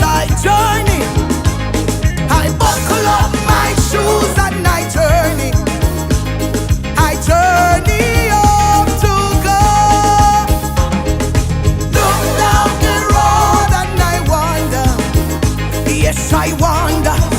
I journey. I buckle up my shoes and I journey. I journey up to God. Look down the road and I wonder. Yes, I wonder.